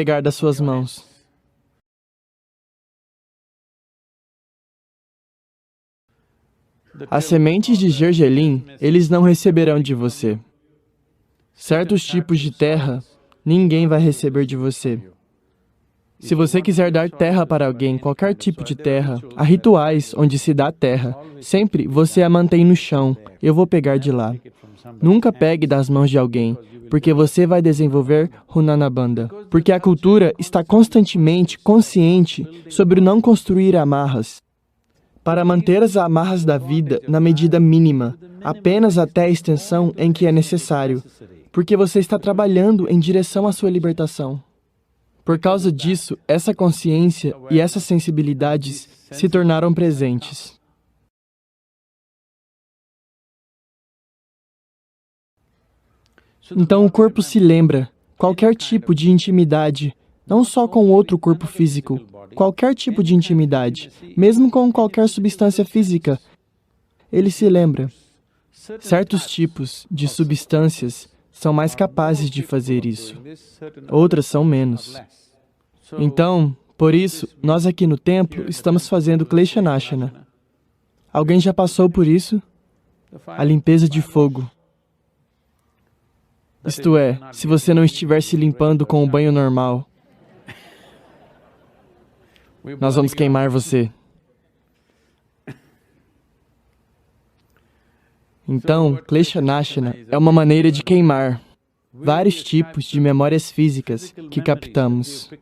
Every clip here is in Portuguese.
pegar das suas mãos. As sementes de gergelim, eles não receberão de você. Certos tipos de terra, ninguém vai receber de você. Se você quiser dar terra para alguém, qualquer tipo de terra, há rituais onde se dá terra. Sempre você a mantém no chão. Eu vou pegar de lá. Nunca pegue das mãos de alguém, porque você vai desenvolver Runana Bandha. Porque a cultura está constantemente consciente sobre não construir amarras. Para manter as amarras da vida na medida mínima, apenas até a extensão em que é necessário, porque você está trabalhando em direção à sua libertação. Por causa disso, essa consciência e essas sensibilidades se tornaram presentes. Então o corpo se lembra, qualquer tipo de intimidade, não só com outro corpo físico, qualquer tipo de intimidade, mesmo com qualquer substância física, ele se lembra. Certos tipos de substâncias são mais capazes de fazer isso, outras são menos. Então, por isso, nós aqui no templo estamos fazendo Kleshanashana. Alguém já passou por isso? A limpeza de fogo. Isto é, se você não estiver se limpando com o banho normal, nós vamos queimar você. Então, Kleshanashana é uma maneira de queimar vários tipos de memórias físicas que captamos.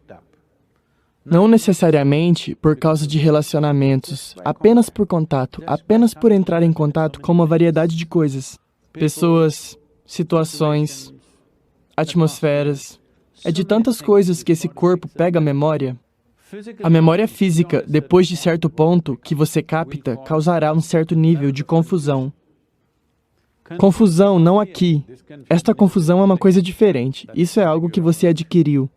Não necessariamente por causa de relacionamentos, apenas por contato, apenas por entrar em contato com uma variedade de coisas. Pessoas, situações, atmosferas. É de tantas coisas que esse corpo pega a memória. A memória física, depois de certo ponto que você capta, causará um certo nível de confusão. Confusão, não aqui. Esta confusão é uma coisa diferente. Isso é algo que você adquiriu.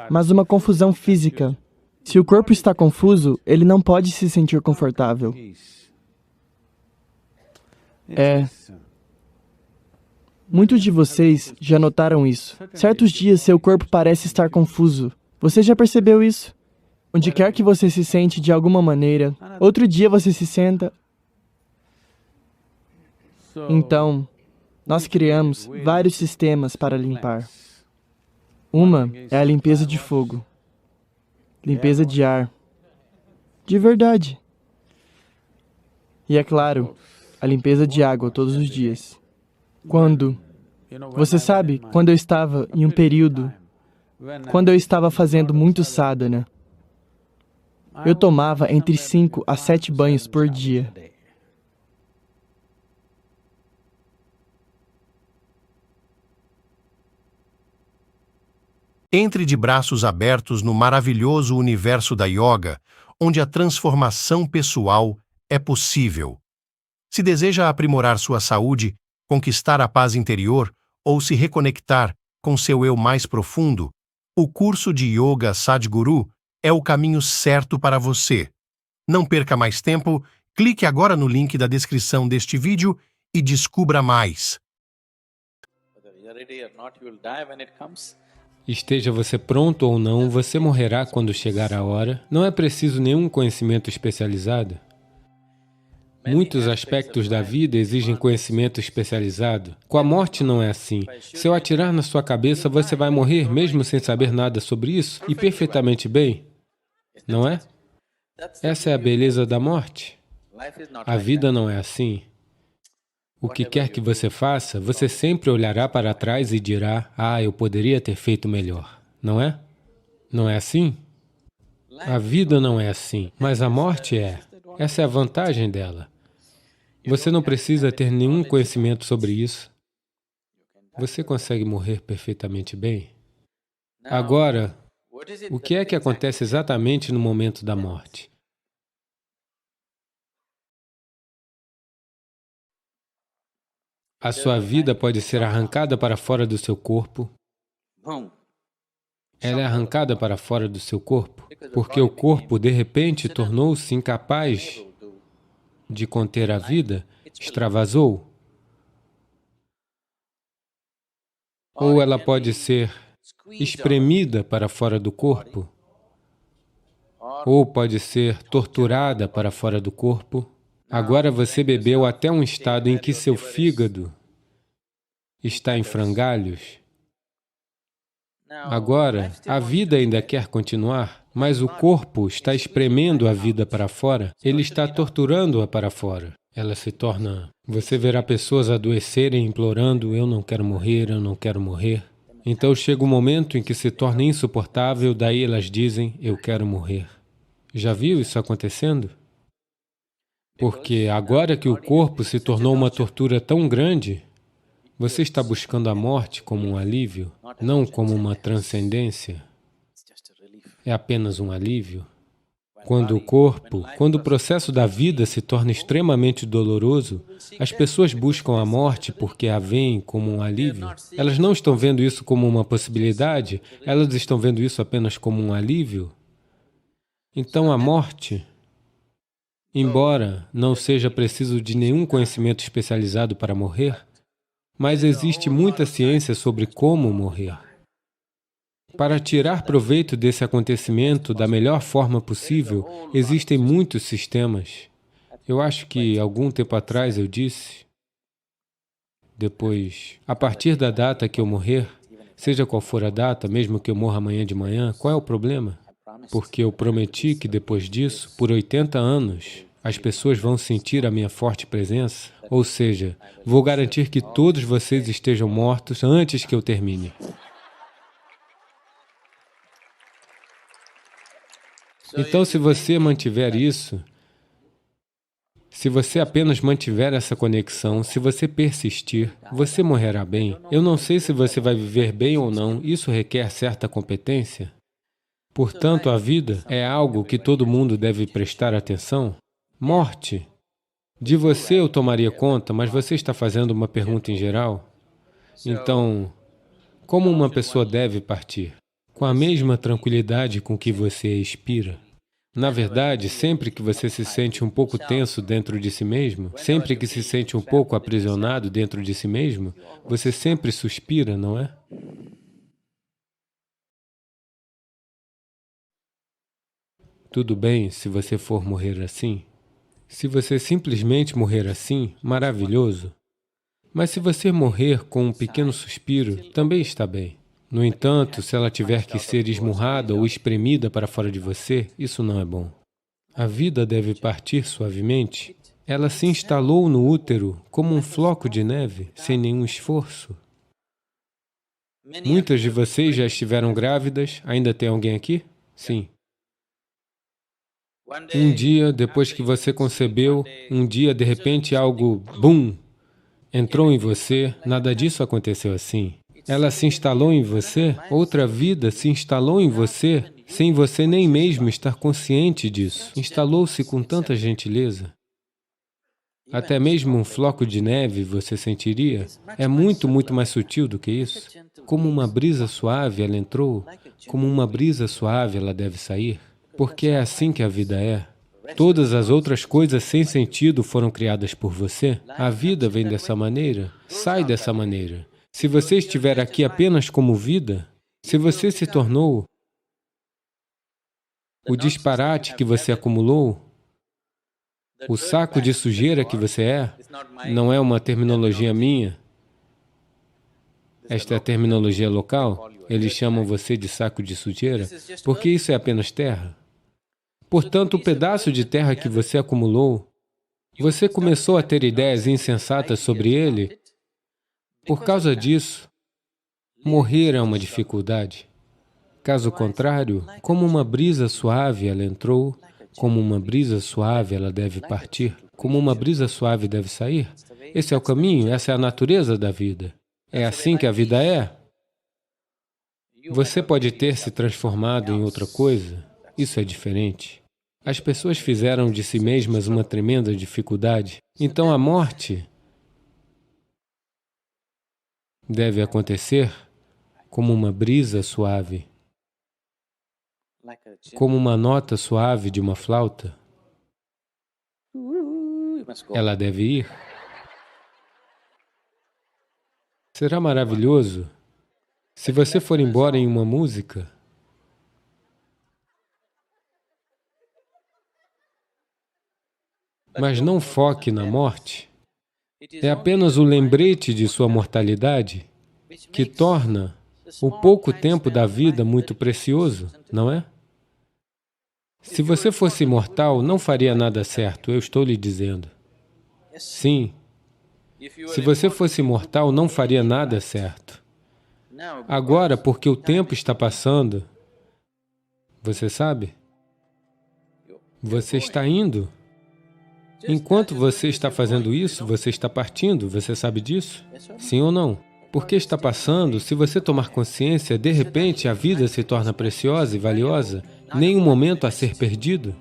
Mas uma confusão física. Se o corpo está confuso, ele não pode se sentir confortável. Muitos de vocês já notaram isso. Certos dias, seu corpo parece estar confuso. Você já percebeu isso? Onde quer que você se sente de alguma maneira, outro dia você se senta. Então, nós criamos vários sistemas para limpar. Uma é a limpeza de fogo, limpeza de ar, de verdade. E é claro, a limpeza de água todos os dias. Você sabe, quando eu estava em um período, quando eu estava fazendo muito sadhana, eu tomava entre 5 a 7 banhos por dia. Entre de braços abertos no maravilhoso universo da yoga, onde a transformação pessoal é possível. Se deseja aprimorar sua saúde, conquistar a paz interior ou se reconectar com seu eu mais profundo, o curso de Yoga Sadhguru é o caminho certo para você. Não perca mais tempo, clique agora no link da descrição deste vídeo e descubra mais. Esteja você pronto ou não, você morrerá quando chegar a hora. Não é preciso nenhum conhecimento especializado. Muitos aspectos da vida exigem conhecimento especializado. Com a morte não é assim. Se eu atirar na sua cabeça, você vai morrer mesmo sem saber nada sobre isso e perfeitamente bem, não é? Essa é a beleza da morte. A vida não é assim. O que quer que você faça, você sempre olhará para trás e dirá, ah, eu poderia ter feito melhor, não é? Não é assim? A vida não é assim, mas a morte é. Essa é a vantagem dela. Você não precisa ter nenhum conhecimento sobre isso. Você consegue morrer perfeitamente bem. Agora, o que é que acontece exatamente no momento da morte? A sua vida pode ser arrancada para fora do seu corpo. Ela é arrancada para fora do seu corpo, porque o corpo, de repente, tornou-se incapaz de conter a vida, extravasou. Ou ela pode ser espremida para fora do corpo, ou pode ser torturada para fora do corpo. Agora você bebeu até um estado em que seu fígado está em frangalhos. Agora, a vida ainda quer continuar, mas o corpo está espremendo a vida para fora, ele está torturando-a para fora. Ela se torna... Você verá pessoas adoecerem implorando, eu não quero morrer, eu não quero morrer. Então chega um momento em que se torna insuportável, daí elas dizem, eu quero morrer. Já viu isso acontecendo? Porque agora que o corpo se tornou uma tortura tão grande, você está buscando a morte como um alívio, não como uma transcendência. É apenas um alívio. Quando o processo da vida se torna extremamente doloroso, as pessoas buscam a morte porque a veem como um alívio. Elas não estão vendo isso como uma possibilidade, elas estão vendo isso apenas como um alívio. Então a morte, embora não seja preciso de nenhum conhecimento especializado para morrer, mas existe muita ciência sobre como morrer. Para tirar proveito desse acontecimento da melhor forma possível, existem muitos sistemas. Eu acho que algum tempo atrás eu disse, depois, a partir da data que eu morrer, seja qual for a data, mesmo que eu morra amanhã de manhã, qual é o problema? Porque eu prometi que depois disso, por 80 anos, as pessoas vão sentir a minha forte presença, ou seja, vou garantir que todos vocês estejam mortos antes que eu termine. Então, se você mantiver isso, se você apenas mantiver essa conexão, se você persistir, você morrerá bem. Eu não sei se você vai viver bem ou não, isso requer certa competência. Portanto, a vida é algo que todo mundo deve prestar atenção. Morte. De você eu tomaria conta, mas você está fazendo uma pergunta em geral. Então, como uma pessoa deve partir? Com a mesma tranquilidade com que você expira. Na verdade, sempre que você se sente um pouco tenso dentro de si mesmo, sempre que se sente um pouco aprisionado dentro de si mesmo, você sempre suspira, não é? Tudo bem se você for morrer assim. Se você simplesmente morrer assim, maravilhoso. Mas se você morrer com um pequeno suspiro, também está bem. No entanto, se ela tiver que ser esmurrada ou espremida para fora de você, isso não é bom. A vida deve partir suavemente. Ela se instalou no útero como um floco de neve, sem nenhum esforço. Muitas de vocês já estiveram grávidas. Ainda tem alguém aqui? Sim. Um dia, depois que você concebeu, um dia, de repente, algo, bum, entrou em você. Nada disso aconteceu assim. Ela se instalou em você, outra vida se instalou em você, sem você nem mesmo estar consciente disso. Instalou-se com tanta gentileza. Até mesmo um floco de neve você sentiria. É muito, muito mais sutil do que isso. Como uma brisa suave ela entrou, como uma brisa suave ela deve sair. Porque é assim que a vida é. Todas as outras coisas sem sentido foram criadas por você. A vida vem dessa maneira, sai dessa maneira. Se você estiver aqui apenas como vida, se você se tornou o disparate que você acumulou, o saco de sujeira que você é, não é uma terminologia minha, esta é a terminologia local, eles chamam você de saco de sujeira, porque isso é apenas terra. Portanto, o pedaço de terra que você acumulou, você começou a ter ideias insensatas sobre ele. Por causa disso, morrer é uma dificuldade. Caso contrário, como uma brisa suave ela entrou, como uma brisa suave ela deve partir, como uma brisa suave deve sair. Esse é o caminho, essa é a natureza da vida. É assim que a vida é. Você pode ter se transformado em outra coisa, isso é diferente. As pessoas fizeram de si mesmas uma tremenda dificuldade. Então a morte deve acontecer como uma brisa suave, como uma nota suave de uma flauta. Ela deve ir. Será maravilhoso Se você for embora em uma música, mas não foque na morte, é apenas o lembrete de sua mortalidade que torna o pouco tempo da vida muito precioso, não é? Se você fosse imortal, não faria nada certo, eu estou lhe dizendo. Sim, se você fosse imortal, não faria nada certo. Agora, porque o tempo está passando, você sabe? Você está indo. Enquanto você está fazendo isso, você está partindo, você sabe disso? Sim ou não? Porque está passando, se você tomar consciência, de repente a vida se torna preciosa e valiosa, nenhum momento a ser perdido.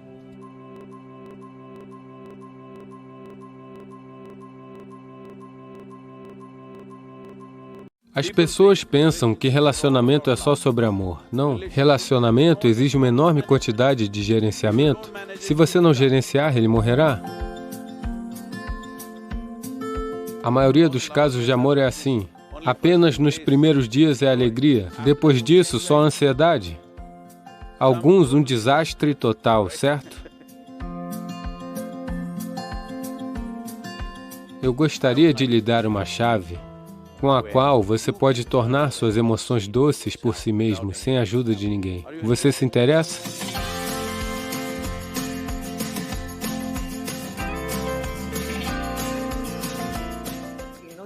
As pessoas pensam que relacionamento é só sobre amor. Não, relacionamento exige uma enorme quantidade de gerenciamento. Se você não gerenciar, ele morrerá. A maioria dos casos de amor é assim. Apenas nos primeiros dias é alegria, depois disso só ansiedade. Alguns um desastre total, certo? Eu gostaria de lhe dar uma chave com a qual você pode tornar suas emoções doces por si mesmo, sem a ajuda de ninguém. Você se interessa?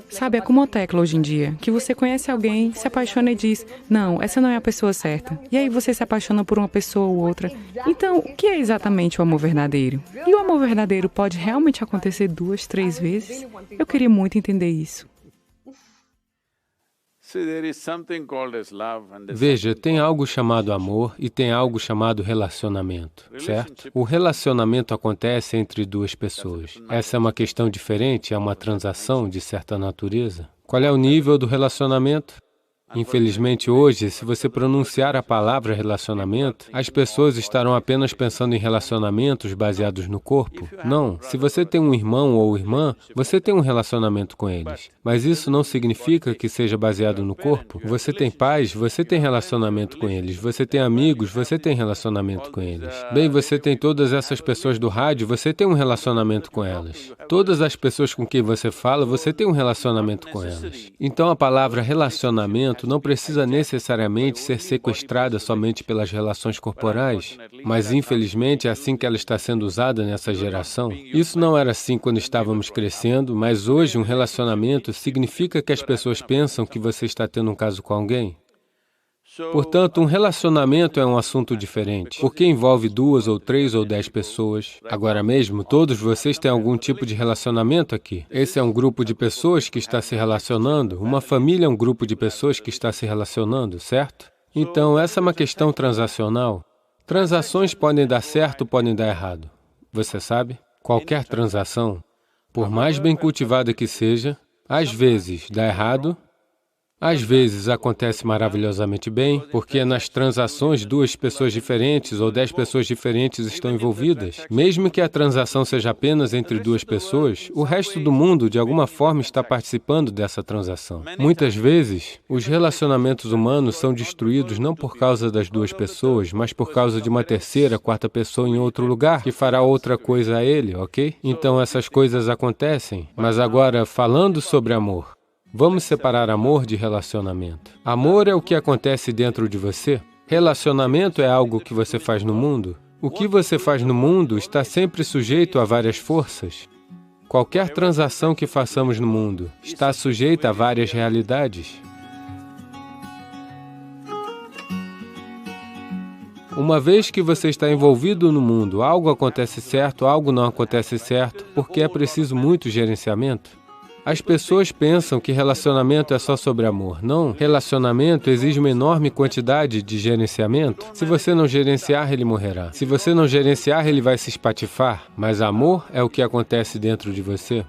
Sabe, é como a tecla hoje em dia, que você conhece alguém, se apaixona e diz, não, essa não é a pessoa certa. E aí você se apaixona por uma pessoa ou outra. Então, o que é exatamente o amor verdadeiro? E o amor verdadeiro pode realmente acontecer 2, 3 vezes? Eu queria muito entender isso. Veja, tem algo chamado amor e tem algo chamado relacionamento, certo? O relacionamento acontece entre duas pessoas. Essa é uma questão diferente, é uma transação de certa natureza. Qual é o nível do relacionamento? Infelizmente hoje, se você pronunciar a palavra relacionamento, as pessoas estarão apenas pensando em relacionamentos baseados no corpo. Não, se você tem um irmão ou irmã, você tem um relacionamento com eles. Mas isso não significa que seja baseado no corpo. Você tem pais, você tem relacionamento com eles. Você tem amigos, você tem relacionamento com eles. Bem, você tem todas essas pessoas do rádio, você tem um relacionamento com elas. Todas as pessoas com quem você fala, você tem um relacionamento com elas. Então a palavra relacionamento não precisa necessariamente ser sequestrada somente pelas relações corporais, mas infelizmente é assim que ela está sendo usada nessa geração. Isso não era assim quando estávamos crescendo, mas hoje um relacionamento significa que as pessoas pensam que você está tendo um caso com alguém. Portanto, um relacionamento é um assunto diferente, porque envolve 2 ou 3 ou 10 pessoas. Agora mesmo, todos vocês têm algum tipo de relacionamento aqui. Esse é um grupo de pessoas que está se relacionando, uma família é um grupo de pessoas que está se relacionando, certo? Então, essa é uma questão transacional. Transações podem dar certo, podem dar errado. Você sabe? Qualquer transação, por mais bem cultivada que seja, às vezes dá errado, às vezes acontece maravilhosamente bem, porque nas transações 2 pessoas diferentes ou 10 pessoas diferentes estão envolvidas. Mesmo que a transação seja apenas entre 2 pessoas, o resto do mundo de alguma forma está participando dessa transação. Muitas vezes, os relacionamentos humanos são destruídos não por causa das 2 pessoas, mas por causa de uma terceira, 4ª pessoa em outro lugar, que fará outra coisa a ele, ok? Então essas coisas acontecem. Mas agora, falando sobre amor, vamos separar amor de relacionamento. Amor é o que acontece dentro de você. Relacionamento é algo que você faz no mundo. O que você faz no mundo está sempre sujeito a várias forças. Qualquer transação que façamos no mundo está sujeita a várias realidades. Uma vez que você está envolvido no mundo, algo acontece certo, algo não acontece certo, porque é preciso muito gerenciamento. As pessoas pensam que relacionamento é só sobre amor. Não, relacionamento exige uma enorme quantidade de gerenciamento. Se você não gerenciar, ele morrerá. Se você não gerenciar, ele vai se espatifar. Mas amor é o que acontece dentro de você.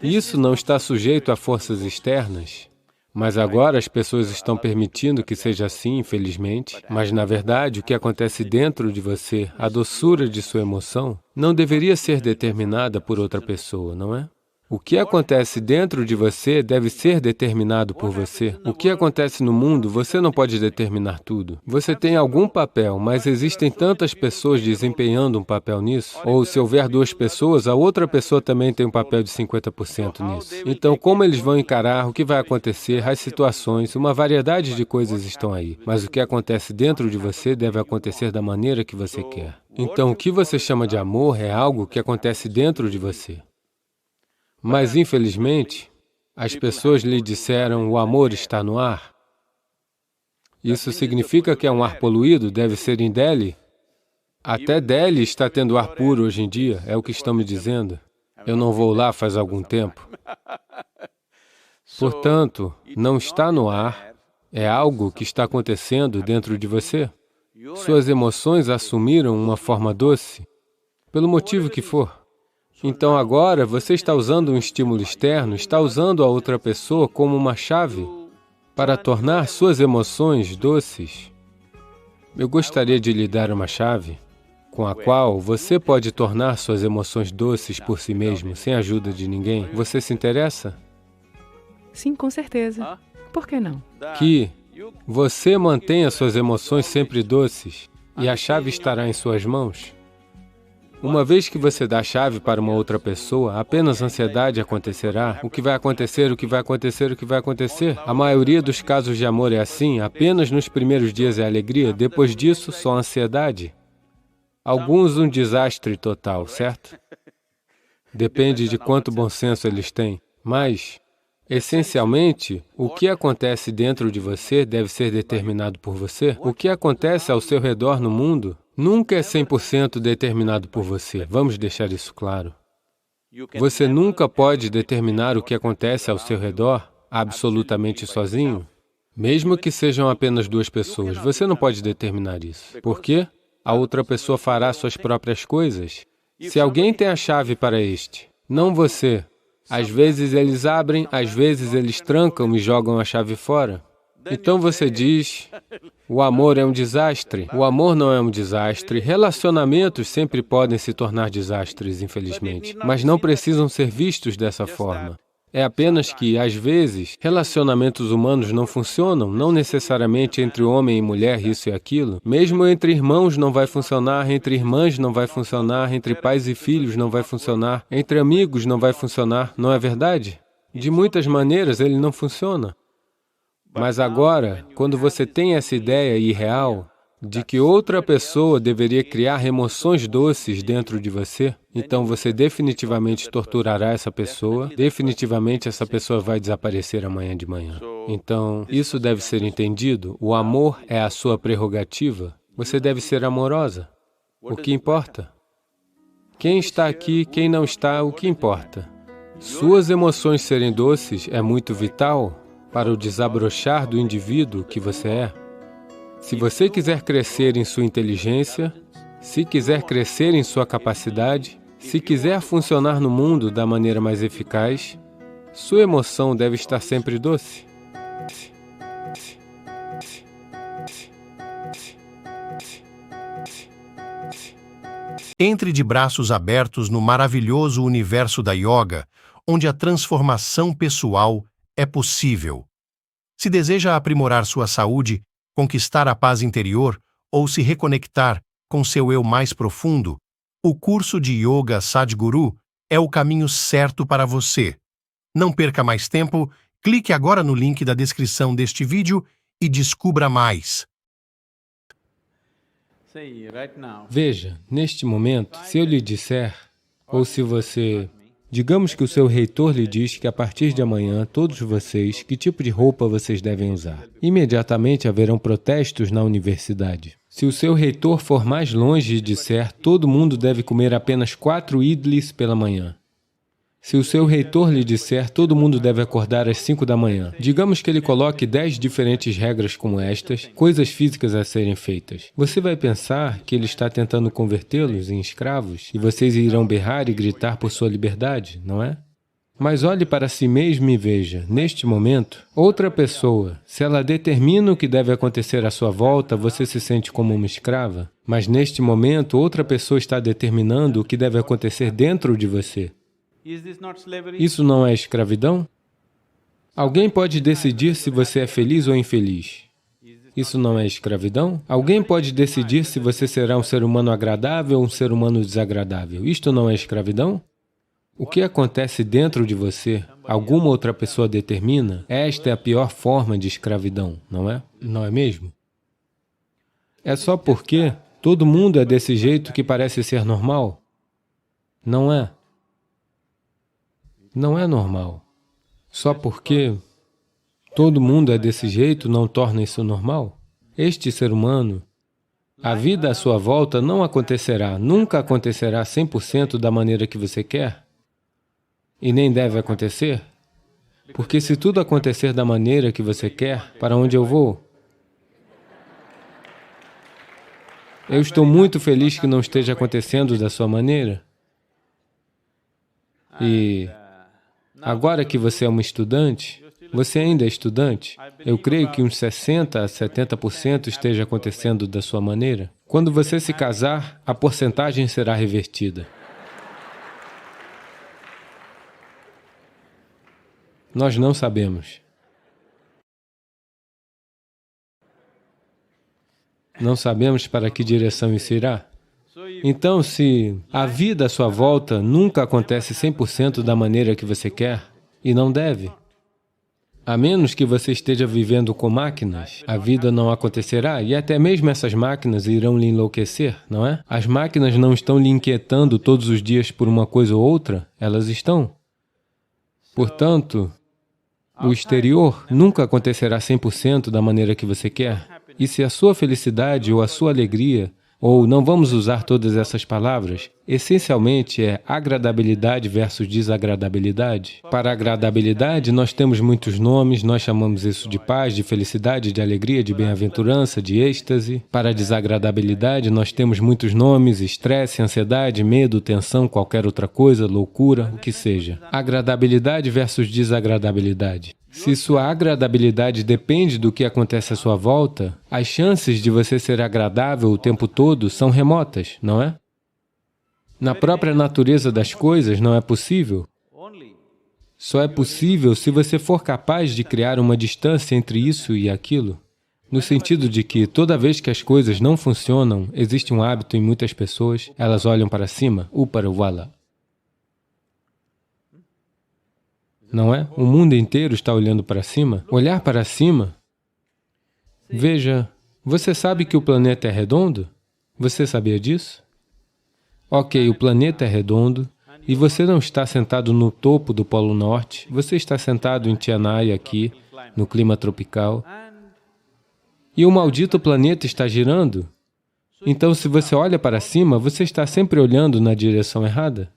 Isso não está sujeito a forças externas. Mas agora as pessoas estão permitindo que seja assim, infelizmente. Mas, na verdade, o que acontece dentro de você, a doçura de sua emoção, não deveria ser determinada por outra pessoa, não é? O que acontece dentro de você deve ser determinado por você. O que acontece no mundo, você não pode determinar tudo. Você tem algum papel, mas existem tantas pessoas desempenhando um papel nisso. Ou se houver duas pessoas, a outra pessoa também tem um papel de 50% nisso. Então, como eles vão encarar, o que vai acontecer, as situações, uma variedade de coisas estão aí. Mas o que acontece dentro de você deve acontecer da maneira que você quer. Então, o que você chama de amor é algo que acontece dentro de você. Mas, infelizmente, as pessoas lhe disseram, o amor está no ar. Isso significa que é um ar poluído, deve ser em Delhi? Até Delhi está tendo ar puro hoje em dia, é o que estão me dizendo. Eu não vou lá faz algum tempo. Portanto, não está no ar, é algo que está acontecendo dentro de você. Suas emoções assumiram uma forma doce, pelo motivo que for. Então agora você está usando um estímulo externo, está usando a outra pessoa como uma chave para tornar suas emoções doces. Eu gostaria de lhe dar uma chave com a qual você pode tornar suas emoções doces por si mesmo, sem a ajuda de ninguém. Você se interessa? Sim, com certeza. Por que não? Que você mantenha suas emoções sempre doces e a chave estará em suas mãos. Uma vez que você dá a chave para uma outra pessoa, apenas ansiedade acontecerá. O que vai acontecer, o que vai acontecer, o que vai acontecer? A maioria dos casos de amor é assim, apenas nos primeiros dias é alegria, depois disso só ansiedade. Alguns um desastre total, certo? Depende de quanto bom senso eles têm. Mas, essencialmente, o que acontece dentro de você deve ser determinado por você. O que acontece ao seu redor no mundo nunca é 100% determinado por você. Vamos deixar isso claro. Você nunca pode determinar o que acontece ao seu redor absolutamente sozinho. Mesmo que sejam apenas duas pessoas, você não pode determinar isso. Por quê? A outra pessoa fará suas próprias coisas. Se alguém tem a chave para este, não você. Às vezes eles abrem, às vezes eles trancam e jogam a chave fora. Então você diz, o amor é um desastre. O amor não é um desastre. Relacionamentos sempre podem se tornar desastres, infelizmente, mas não precisam ser vistos dessa forma. É apenas que, às vezes, relacionamentos humanos não funcionam, não necessariamente entre homem e mulher, isso e aquilo. Mesmo entre irmãos não vai funcionar, entre irmãs não vai funcionar, entre pais e filhos não vai funcionar, entre amigos não vai funcionar, não é verdade? De muitas maneiras ele não funciona. Mas agora, quando você tem essa ideia irreal de que outra pessoa deveria criar emoções doces dentro de você, então você definitivamente torturará essa pessoa, definitivamente essa pessoa vai desaparecer amanhã de manhã. Então, isso deve ser entendido, o amor é a sua prerrogativa, você deve ser amorosa. O que importa? Quem está aqui, quem não está, o que importa? Suas emoções serem doces é muito vital para o desabrochar do indivíduo que você é. Se você quiser crescer em sua inteligência, se quiser crescer em sua capacidade, se quiser funcionar no mundo da maneira mais eficaz, sua emoção deve estar sempre doce. Entre de braços abertos no maravilhoso universo da yoga, onde a transformação pessoal é possível. Se deseja aprimorar sua saúde, conquistar a paz interior ou se reconectar com seu eu mais profundo, o curso de Yoga Sadhguru é o caminho certo para você. Não perca mais tempo, clique agora no link da descrição deste vídeo e descubra mais. Veja, neste momento, se eu lhe disser, ou se você... Digamos que o seu reitor lhe diz que a partir de amanhã, todos vocês, que tipo de roupa vocês devem usar. Imediatamente haverão protestos na universidade. Se o seu reitor for mais longe e disser, todo mundo deve comer apenas 4 idlis pela manhã. Se o seu reitor lhe disser, todo mundo deve acordar às 5 da manhã. Digamos que ele coloque 10 diferentes regras como estas, coisas físicas a serem feitas. Você vai pensar que ele está tentando convertê-los em escravos e vocês irão berrar e gritar por sua liberdade, não é? Mas olhe para si mesmo e veja, neste momento, outra pessoa, se ela determina o que deve acontecer à sua volta, você se sente como uma escrava. Mas neste momento, outra pessoa está determinando o que deve acontecer dentro de você. Isso não é escravidão? Alguém pode decidir se você é feliz ou infeliz. Isso não é escravidão? Alguém pode decidir se você será um ser humano agradável ou um ser humano desagradável. Isto não é escravidão? O que acontece dentro de você, alguma outra pessoa determina, esta é a pior forma de escravidão, não é? Não é mesmo? É só porque todo mundo é desse jeito que parece ser normal? Não é. Não é normal. Só porque todo mundo é desse jeito não torna isso normal? Este ser humano, a vida à sua volta não acontecerá, nunca acontecerá 100% da maneira que você quer. E nem deve acontecer. Porque se tudo acontecer da maneira que você quer, para onde eu vou? Eu estou muito feliz que não esteja acontecendo da sua maneira. E agora que você é uma estudante, você ainda é estudante, eu creio que uns 60% a 70% esteja acontecendo da sua maneira. Quando você se casar, a porcentagem será revertida. Nós não sabemos. Não sabemos para que direção isso irá. Então, se a vida à sua volta nunca acontece 100% da maneira que você quer, e não deve, a menos que você esteja vivendo com máquinas, a vida não acontecerá e até mesmo essas máquinas irão lhe enlouquecer, não é? As máquinas não estão lhe inquietando todos os dias por uma coisa ou outra, elas estão. Portanto, o exterior nunca acontecerá 100% da maneira que você quer. E se a sua felicidade ou a sua alegria, ou não vamos usar todas essas palavras, essencialmente é agradabilidade versus desagradabilidade. Para agradabilidade, nós temos muitos nomes, nós chamamos isso de paz, de felicidade, de alegria, de bem-aventurança, de êxtase. Para desagradabilidade, nós temos muitos nomes, estresse, ansiedade, medo, tensão, qualquer outra coisa, loucura, o que seja. Agradabilidade versus desagradabilidade. Se sua agradabilidade depende do que acontece à sua volta, as chances de você ser agradável o tempo todo são remotas, não é? Na própria natureza das coisas não é possível. Só é possível se você for capaz de criar uma distância entre isso e aquilo, no sentido de que toda vez que as coisas não funcionam, existe um hábito em muitas pessoas, elas olham para cima, Upara-wala. Não é? O mundo inteiro está olhando para cima. Olhar para cima. Veja, você sabe que o planeta é redondo? Você sabia disso? Ok, o planeta é redondo e você não está sentado no topo do Polo Norte, você está sentado em Chennai aqui, no clima tropical, e o maldito planeta está girando. Então, se você olha para cima, você está sempre olhando na direção errada.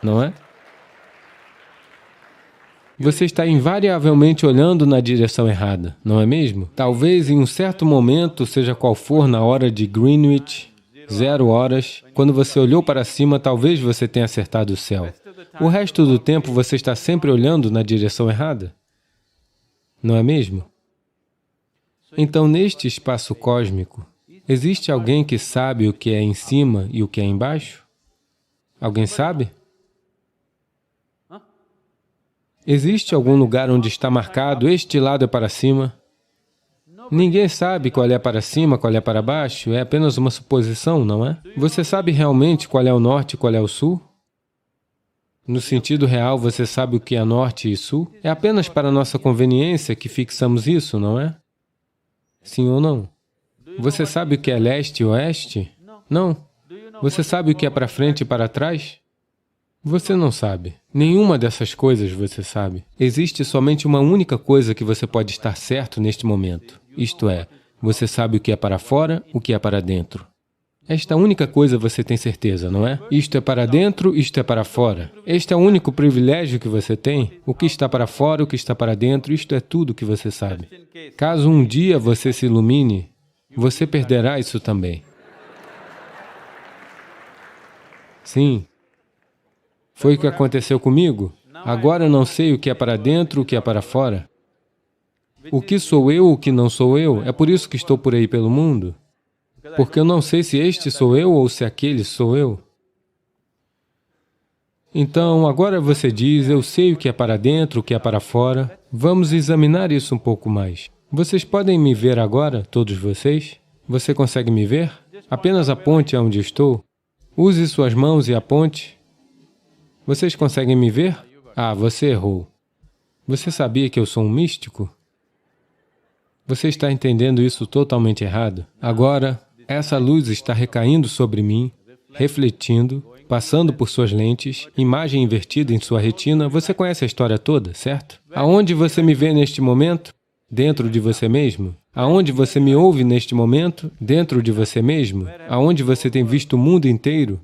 Não é? Você está invariavelmente olhando na direção errada, não é mesmo? Talvez em um certo momento, seja qual for na hora de Greenwich, 0 horas, quando você olhou para cima, talvez você tenha acertado o céu. O resto do tempo você está sempre olhando na direção errada, não é mesmo? Então, neste espaço cósmico, existe alguém que sabe o que é em cima e o que é embaixo? Alguém sabe? Existe algum lugar onde está marcado, este lado é para cima? Ninguém sabe qual é para cima, qual é para baixo, é apenas uma suposição, não é? Você sabe realmente qual é o norte e qual é o sul? No sentido real, você sabe o que é norte e sul? É apenas para nossa conveniência que fixamos isso, não é? Sim ou não? Você sabe o que é leste e oeste? Não. Você sabe o que é para frente e para trás? Você não sabe. Nenhuma dessas coisas você sabe. Existe somente uma única coisa que você pode estar certo neste momento. Isto é, você sabe o que é para fora, o que é para dentro. Esta única coisa você tem certeza, não é? Isto é para dentro, isto é para fora. Este é o único privilégio que você tem. O que está para fora, o que está para dentro, isto é tudo que você sabe. Caso um dia você se ilumine, você perderá isso também. Sim. Foi o que aconteceu comigo. Agora eu não sei o que é para dentro, o que é para fora. O que sou eu, o que não sou eu, é por isso que estou por aí pelo mundo. Porque eu não sei se este sou eu ou se aquele sou eu. Então, agora você diz, eu sei o que é para dentro, o que é para fora. Vamos examinar isso um pouco mais. Vocês podem me ver agora, todos vocês? Você consegue me ver? Apenas aponte aonde estou. Use suas mãos e aponte. Vocês conseguem me ver? Ah, você errou. Você sabia que eu sou um místico? Você está entendendo isso totalmente errado. Agora, essa luz está recaindo sobre mim, refletindo, passando por suas lentes, imagem invertida em sua retina. Você conhece a história toda, certo? Aonde você me vê neste momento? Dentro de você mesmo? Aonde você me ouve neste momento? Dentro de você mesmo? Aonde você tem visto o mundo inteiro?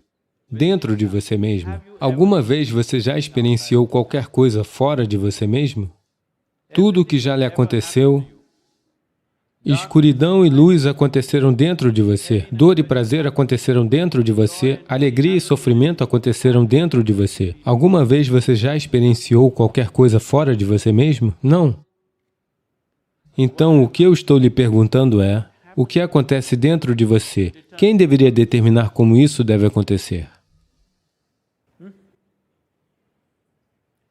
Dentro de você mesmo. Alguma vez você já experienciou qualquer coisa fora de você mesmo? Tudo o que já lhe aconteceu, escuridão e luz aconteceram dentro de você, dor e prazer aconteceram dentro de você, alegria e sofrimento aconteceram dentro de você. Alguma vez você já experienciou qualquer coisa fora de você mesmo? Não. Então, o que eu estou lhe perguntando é, o que acontece dentro de você? Quem deveria determinar como isso deve acontecer?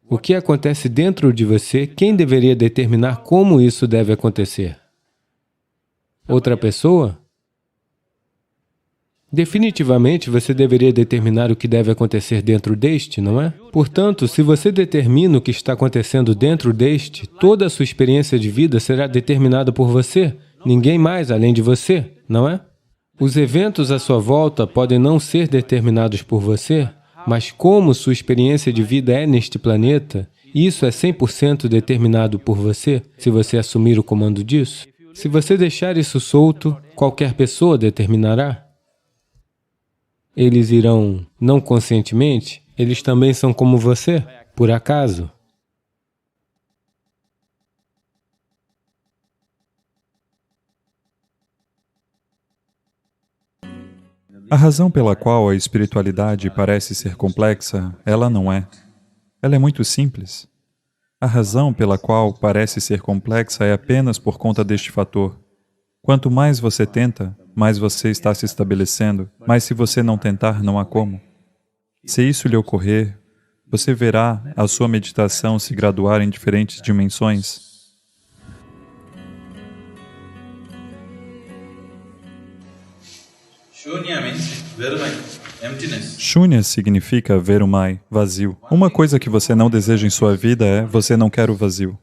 O que acontece dentro de você? Quem deveria determinar como isso deve acontecer? Outra pessoa? Definitivamente, você deveria determinar o que deve acontecer dentro deste, não é? Portanto, se você determina o que está acontecendo dentro deste, toda a sua experiência de vida será determinada por você, ninguém mais além de você, não é? Os eventos à sua volta podem não ser determinados por você, mas como sua experiência de vida é neste planeta, isso é 100% determinado por você, se você assumir o comando disso. Se você deixar isso solto, qualquer pessoa determinará. Eles irão, não conscientemente, eles também são como você, por acaso. A razão pela qual a espiritualidade parece ser complexa, ela não é. Ela é muito simples. A razão pela qual parece ser complexa é apenas por conta deste fator. Quanto mais você tenta, mais você está se estabelecendo, mas se você não tentar, não há como. Se isso lhe ocorrer, você verá a sua meditação se graduar em diferentes dimensões. Shunya significa verumai, vazio. Uma coisa que você não deseja em sua vida é, você não quer o vazio.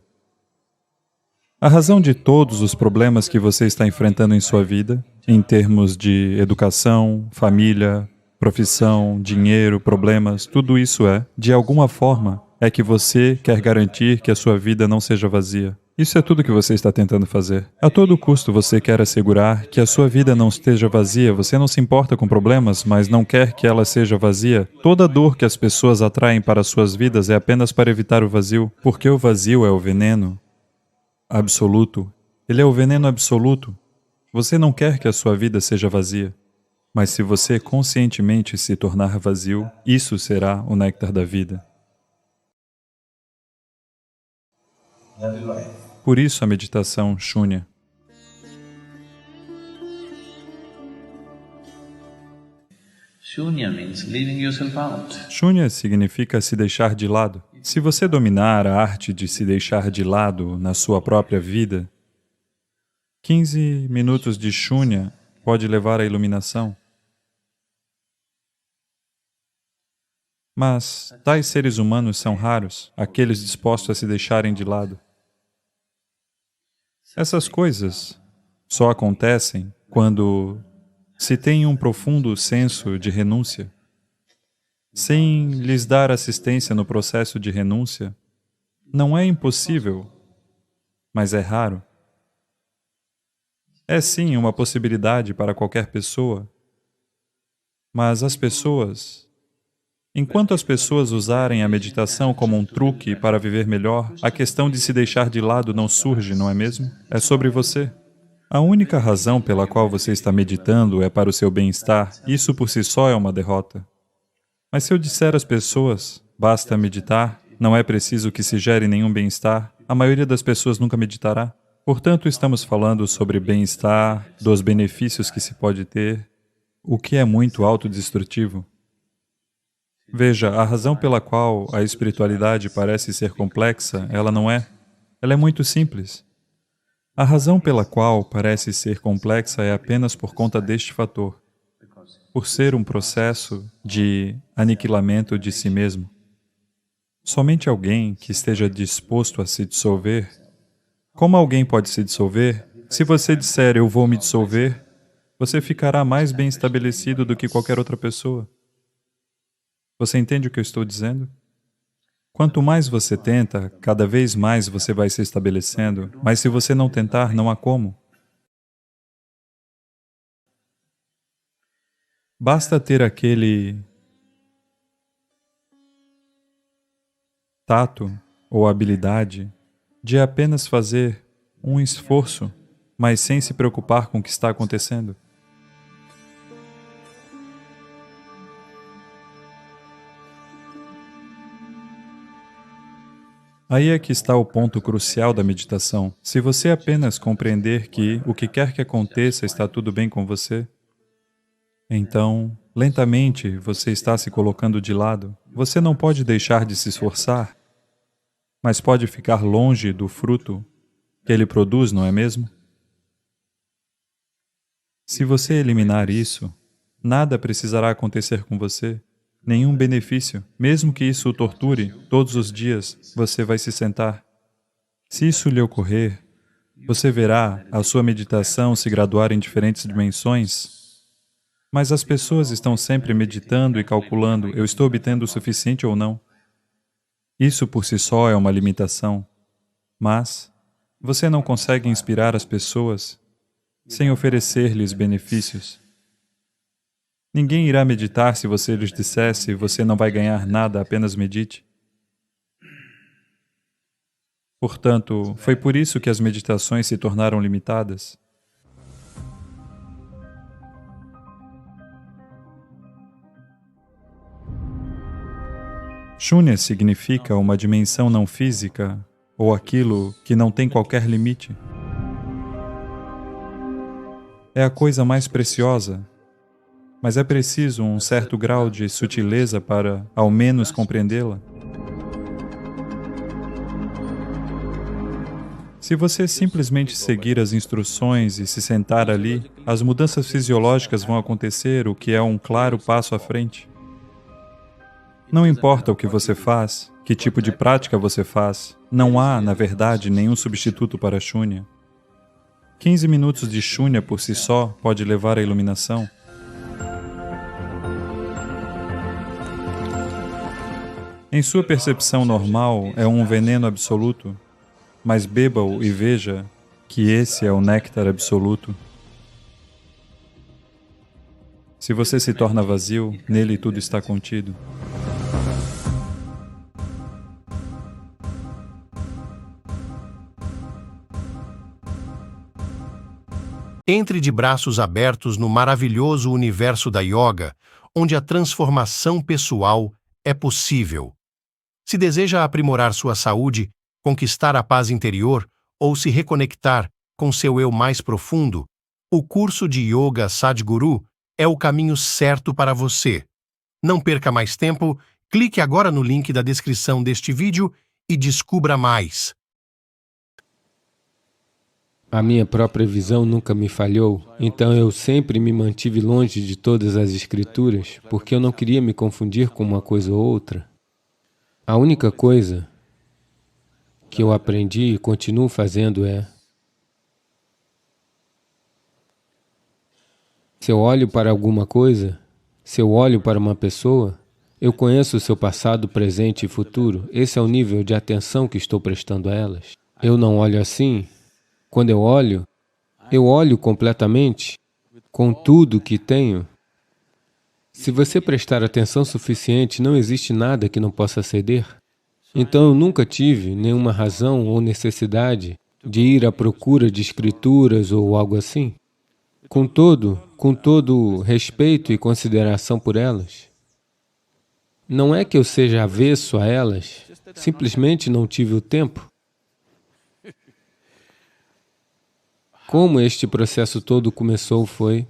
A razão de todos os problemas que você está enfrentando em sua vida, em termos de educação, família, profissão, dinheiro, problemas, tudo isso é, de alguma forma, é que você quer garantir que a sua vida não seja vazia. Isso é tudo que você está tentando fazer. A todo custo você quer assegurar que a sua vida não esteja vazia, você não se importa com problemas, mas não quer que ela seja vazia. Toda dor que as pessoas atraem para suas vidas é apenas para evitar o vazio, porque o vazio é o veneno absoluto. Ele é o veneno absoluto. Você não quer que a sua vida seja vazia. Mas se você conscientemente se tornar vazio, isso será o néctar da vida. Por isso a meditação Shunya. Shunya significa se deixar de lado. Se você dominar a arte de se deixar de lado na sua própria vida, 15 minutos de Shunya pode levar à iluminação. Mas tais seres humanos são raros, aqueles dispostos a se deixarem de lado. Essas coisas só acontecem quando se tem um profundo senso de renúncia. Sem lhes dar assistência no processo de renúncia, não é impossível, mas é raro. É sim uma possibilidade para qualquer pessoa, mas as pessoas, enquanto as pessoas usarem a meditação como um truque para viver melhor, a questão de se deixar de lado não surge, não é mesmo? É sobre você. A única razão pela qual você está meditando é para o seu bem-estar. Isso por si só é uma derrota. Mas se eu disser às pessoas, basta meditar, não é preciso que se gere nenhum bem-estar, a maioria das pessoas nunca meditará. Portanto, estamos falando sobre bem-estar, dos benefícios que se pode ter, o que é muito autodestrutivo. Veja, a razão pela qual a espiritualidade parece ser complexa, ela não é. Ela é muito simples. A razão pela qual parece ser complexa é apenas por conta deste fator, por ser um processo de aniquilamento de si mesmo. Somente alguém que esteja disposto a se dissolver. Como alguém pode se dissolver? Se você disser, eu vou me dissolver, você ficará mais bem estabelecido do que qualquer outra pessoa. Você entende o que eu estou dizendo? Quanto mais você tenta, cada vez mais você vai se estabelecendo, mas se você não tentar, não há como. Basta ter aquele tato ou habilidade de apenas fazer um esforço, mas sem se preocupar com o que está acontecendo. Aí é que está o ponto crucial da meditação. Se você apenas compreender que o que quer que aconteça está tudo bem com você, então, lentamente, você está se colocando de lado. Você não pode deixar de se esforçar, mas pode ficar longe do fruto que ele produz, não é mesmo? Se você eliminar isso, nada precisará acontecer com você, nenhum benefício. Mesmo que isso o torture, todos os dias você vai se sentar. Se isso lhe ocorrer, você verá a sua meditação se graduar em diferentes dimensões. Mas as pessoas estão sempre meditando e calculando, eu estou obtendo o suficiente ou não. Isso por si só é uma limitação. Mas você não consegue inspirar as pessoas sem oferecer-lhes benefícios. Ninguém irá meditar se você lhes dissesse, você não vai ganhar nada, apenas medite. Portanto, foi por isso que as meditações se tornaram limitadas. Shunya significa uma dimensão não física, ou aquilo que não tem qualquer limite. É a coisa mais preciosa, mas é preciso um certo grau de sutileza para, ao menos, compreendê-la. Se você simplesmente seguir as instruções e se sentar ali, as mudanças fisiológicas vão acontecer, o que é um claro passo à frente. Não importa o que você faz, que tipo de prática você faz, não há, na verdade, nenhum substituto para Shunya. 15 minutos de Shunya por si só pode levar à iluminação. Em sua percepção normal, é um veneno absoluto, mas beba-o e veja que esse é o néctar absoluto. Se você se torna vazio, nele tudo está contido. Entre de braços abertos no maravilhoso universo da yoga, onde a transformação pessoal é possível. Se deseja aprimorar sua saúde, conquistar a paz interior ou se reconectar com seu eu mais profundo, o curso de Yoga Sadhguru é o caminho certo para você. Não perca mais tempo, clique agora no link da descrição deste vídeo e descubra mais. A minha própria visão nunca me falhou, então eu sempre me mantive longe de todas as escrituras, porque eu não queria me confundir com uma coisa ou outra. A única coisa que eu aprendi e continuo fazendo é: se eu olho para alguma coisa, se eu olho para uma pessoa, eu conheço o seu passado, presente e futuro. Esse é o nível de atenção que estou prestando a elas. Eu não olho assim. Quando eu olho completamente, com tudo que tenho. Se você prestar atenção suficiente, não existe nada que não possa ceder. Então eu nunca tive nenhuma razão ou necessidade de ir à procura de escrituras ou algo assim. Com todo respeito e consideração por elas. Não é que eu seja avesso a elas, simplesmente não tive o tempo. Como este processo todo começou foi: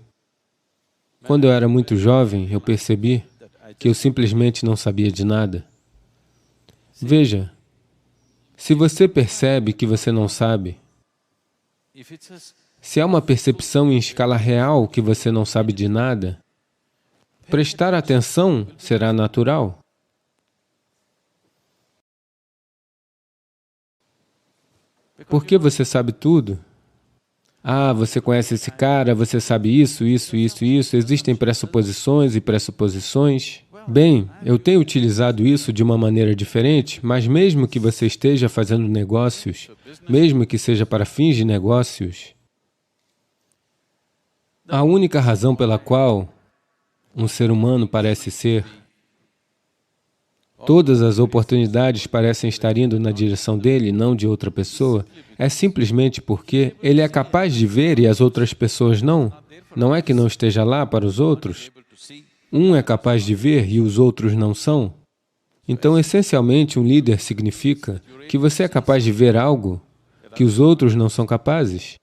quando eu era muito jovem, eu percebi que eu simplesmente não sabia de nada? Veja, se você percebe que você não sabe, se há uma percepção em escala real que você não sabe de nada, prestar atenção será natural. Por que você sabe tudo? Ah, você conhece esse cara, você sabe isso, isso, isso, isso, existem pressuposições e pressuposições. Bem, eu tenho utilizado isso de uma maneira diferente, mas mesmo que você esteja fazendo negócios, mesmo que seja para fins de negócios, a única razão pela qual um ser humano parece ser, todas as oportunidades parecem estar indo na direção dele, não de outra pessoa, é simplesmente porque ele é capaz de ver e as outras pessoas não. Não é que não esteja lá para os outros. Um é capaz de ver e os outros não são. Então, essencialmente, um líder significa que você é capaz de ver algo que os outros não são capazes.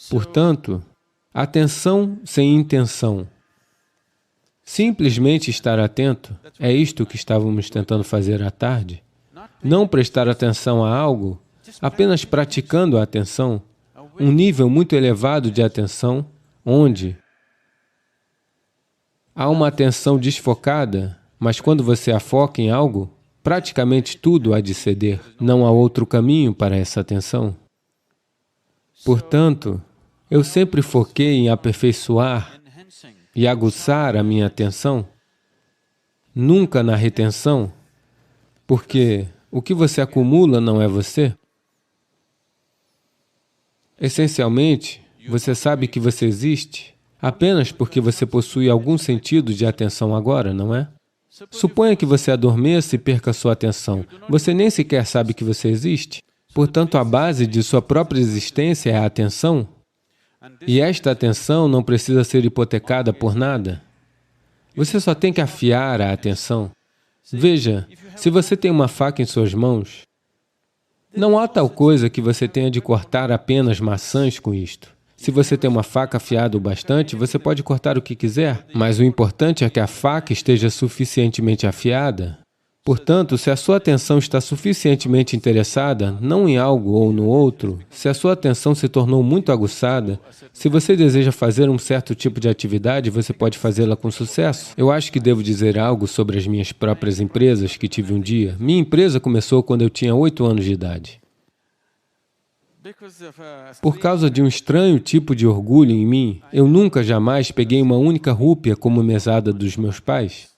Portanto, atenção sem intenção. Simplesmente estar atento, é isto que estávamos tentando fazer à tarde. Não prestar atenção a algo, apenas praticando a atenção, um nível muito elevado de atenção, onde há uma atenção desfocada, mas quando você a foca em algo, praticamente tudo há de ceder. Não há outro caminho para essa atenção. Portanto, eu sempre foquei em aperfeiçoar e aguçar a minha atenção, nunca na retenção, porque o que você acumula não é você. Essencialmente, você sabe que você existe apenas porque você possui algum sentido de atenção agora, não é? Suponha que você adormeça e perca sua atenção. Você nem sequer sabe que você existe. Portanto, a base de sua própria existência é a atenção. E esta atenção não precisa ser hipotecada por nada. Você só tem que afiar a atenção. Veja, se você tem uma faca em suas mãos, não há tal coisa que você tenha de cortar apenas maçãs com isto. Se você tem uma faca afiada o bastante, você pode cortar o que quiser, mas o importante é que a faca esteja suficientemente afiada. Portanto, se a sua atenção está suficientemente interessada, não em algo ou no outro, se a sua atenção se tornou muito aguçada, se você deseja fazer um certo tipo de atividade, você pode fazê-la com sucesso. Eu acho que devo dizer algo sobre as minhas próprias empresas que tive um dia. Minha empresa começou quando eu tinha 8 anos de idade. Por causa de um estranho tipo de orgulho em mim, eu nunca jamais peguei uma única rúpia como mesada dos meus pais.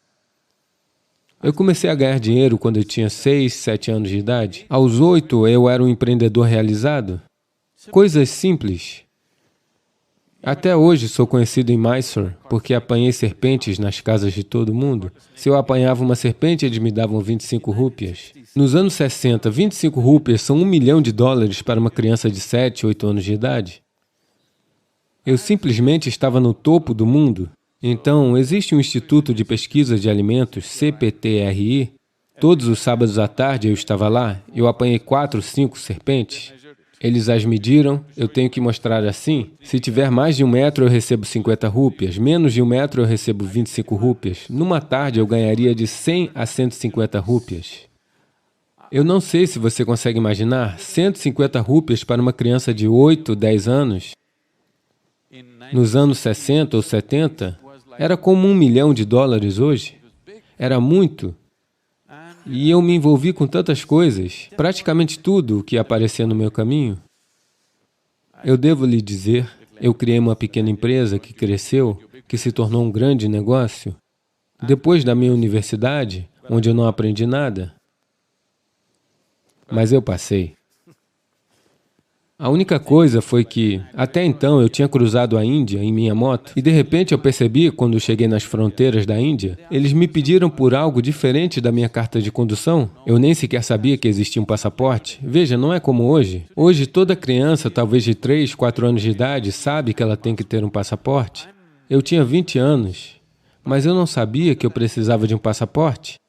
Eu comecei a ganhar dinheiro quando eu tinha 6, 7 anos de idade. Aos 8, eu era um empreendedor realizado. Coisas simples. Até hoje sou conhecido em Mysore porque apanhei serpentes nas casas de todo mundo. Se eu apanhava uma serpente, eles me davam 25 rúpias. Nos anos 60, 25 rúpias são $1 milhão para uma criança de 7, 8 anos de idade. Eu simplesmente estava no topo do mundo. Então, existe um Instituto de Pesquisa de Alimentos, CPTRI. Todos os sábados à tarde eu estava lá, eu apanhei 4, 5 serpentes. Eles as mediram, eu tenho que mostrar assim. Se tiver mais de 1 metro, eu recebo 50 rúpias. Menos de 1 metro, eu recebo 25 rúpias. Numa tarde, eu ganharia de 100 a 150 rúpias. Eu não sei se você consegue imaginar 150 rúpias para uma criança de 8, 10 anos. Nos anos 60 ou 70, era como $1 milhão hoje. Era muito. E eu me envolvi com tantas coisas, praticamente tudo o que aparecia no meu caminho. Eu devo lhe dizer, eu criei uma pequena empresa que cresceu, que se tornou um grande negócio. Depois da minha universidade, onde eu não aprendi nada. Mas eu passei. A única coisa foi que, até então, eu tinha cruzado a Índia em minha moto e, de repente, eu percebi, quando cheguei nas fronteiras da Índia, eles me pediram por algo diferente da minha carta de condução. Eu nem sequer sabia que existia um passaporte. Veja, não é como hoje. Hoje, toda criança, talvez de 3, 4 anos de idade, sabe que ela tem que ter um passaporte. Eu tinha 20 anos, mas eu não sabia que eu precisava de um passaporte.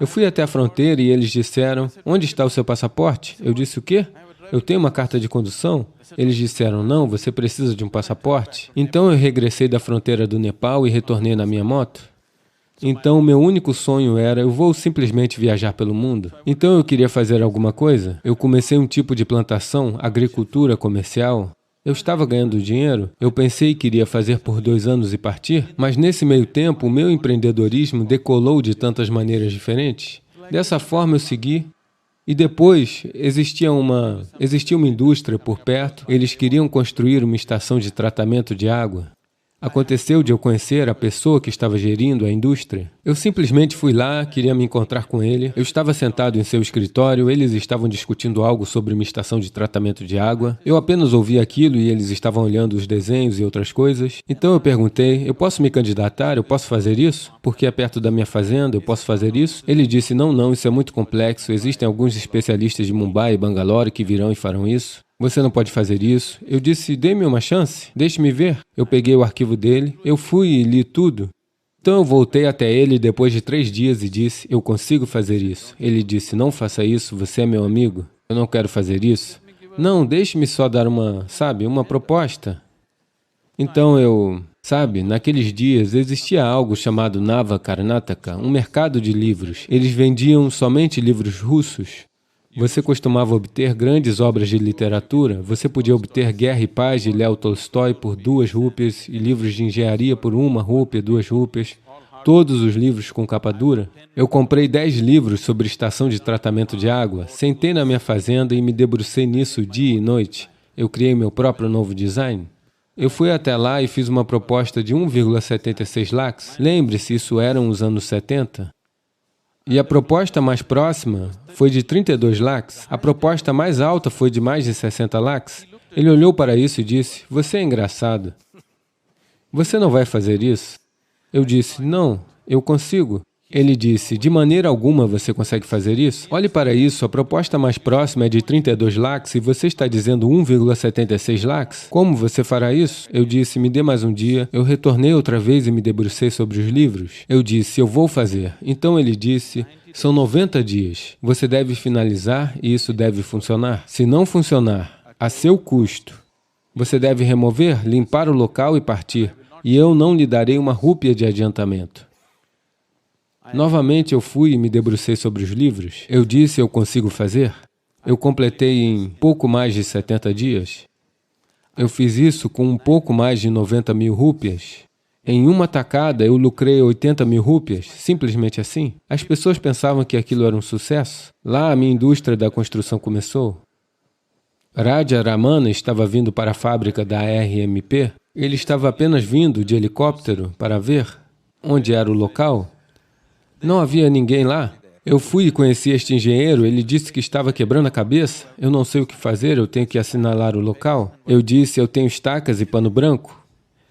Eu fui até a fronteira e eles disseram, onde está o seu passaporte? Eu disse, o quê? Eu tenho uma carta de condução? Eles disseram, não, você precisa de um passaporte. Então eu regressei da fronteira do Nepal e retornei na minha moto. Então, meu único sonho era, eu vou simplesmente viajar pelo mundo. Então, eu queria fazer alguma coisa. Eu comecei um tipo de plantação, agricultura comercial. Eu estava ganhando dinheiro, eu pensei que iria fazer por 2 anos e partir, mas nesse meio tempo, o meu empreendedorismo decolou de tantas maneiras diferentes. Dessa forma, eu segui. E depois, existia uma indústria por perto, eles queriam construir uma estação de tratamento de água. Aconteceu de eu conhecer a pessoa que estava gerindo a indústria. Eu simplesmente fui lá, queria me encontrar com ele. Eu estava sentado em seu escritório, eles estavam discutindo algo sobre uma estação de tratamento de água. Eu apenas ouvi aquilo e eles estavam olhando os desenhos e outras coisas. Então eu perguntei, eu posso me candidatar? Eu posso fazer isso? Porque é perto da minha fazenda, eu posso fazer isso? Ele disse, não, isso é muito complexo. Existem alguns especialistas de Mumbai e Bangalore que virão e farão isso. Você não pode fazer isso. Eu disse, dê-me uma chance, deixe-me ver. Eu peguei o arquivo dele, eu fui e li tudo. Então eu voltei até ele depois de 3 dias e disse, eu consigo fazer isso. Ele disse, não faça isso, você é meu amigo. Eu não quero fazer isso. Não, deixe-me só dar uma proposta. Então naqueles dias existia algo chamado Nava Karnataka, um mercado de livros. Eles vendiam somente livros russos. Você costumava obter grandes obras de literatura, você podia obter Guerra e Paz de Léo Tolstói por 2 rúpias e livros de engenharia por 1 rúpia, 2 rúpias, todos os livros com capa dura. Eu comprei 10 livros sobre estação de tratamento de água, sentei na minha fazenda e me debrucei nisso dia e noite. Eu criei meu próprio novo design. Eu fui até lá e fiz uma proposta de 1,76 lakhs. Lembre-se, isso eram os anos 70. E a proposta mais próxima foi de 32 lakhs. A proposta mais alta foi de mais de 60 lakhs. Ele olhou para isso e disse, você é engraçado. Você não vai fazer isso? Eu disse, não, eu consigo. Ele disse, de maneira alguma você consegue fazer isso? Olhe para isso, a proposta mais próxima é de 32 lakhs e você está dizendo 1,76 lakhs? Como você fará isso? Eu disse, me dê mais um dia. Eu retornei outra vez e me debrucei sobre os livros. Eu disse, eu vou fazer. Então ele disse, são 90 dias. Você deve finalizar e isso deve funcionar. Se não funcionar, a seu custo, você deve remover, limpar o local e partir. E eu não lhe darei 1 rúpia de adiantamento. Novamente eu fui e me debrucei sobre os livros. Eu disse, eu consigo fazer. Eu completei em pouco mais de 70 dias. Eu fiz isso com um pouco mais de 90 mil rúpias. Em uma tacada eu lucrei 80 mil rúpias, simplesmente assim. As pessoas pensavam que aquilo era um sucesso. Lá a minha indústria da construção começou. Raja Ramana estava vindo para a fábrica da RMP. Ele estava apenas vindo de helicóptero para ver onde era o local. Não havia ninguém lá. Eu fui e conheci este engenheiro, ele disse que estava quebrando a cabeça. Eu não sei o que fazer, eu tenho que assinalar o local. Eu disse, eu tenho estacas e pano branco.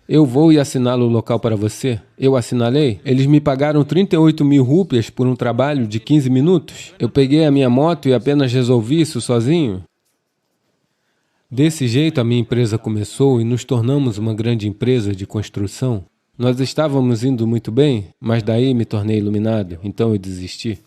Eu vou e assinalo o local para você. Eu assinalei. Eles me pagaram 38 mil rúpias por um trabalho de 15 minutos. Eu peguei a minha moto e apenas resolvi isso sozinho. Desse jeito a minha empresa começou e nos tornamos uma grande empresa de construção. Nós estávamos indo muito bem, mas daí me tornei iluminado, então eu desisti.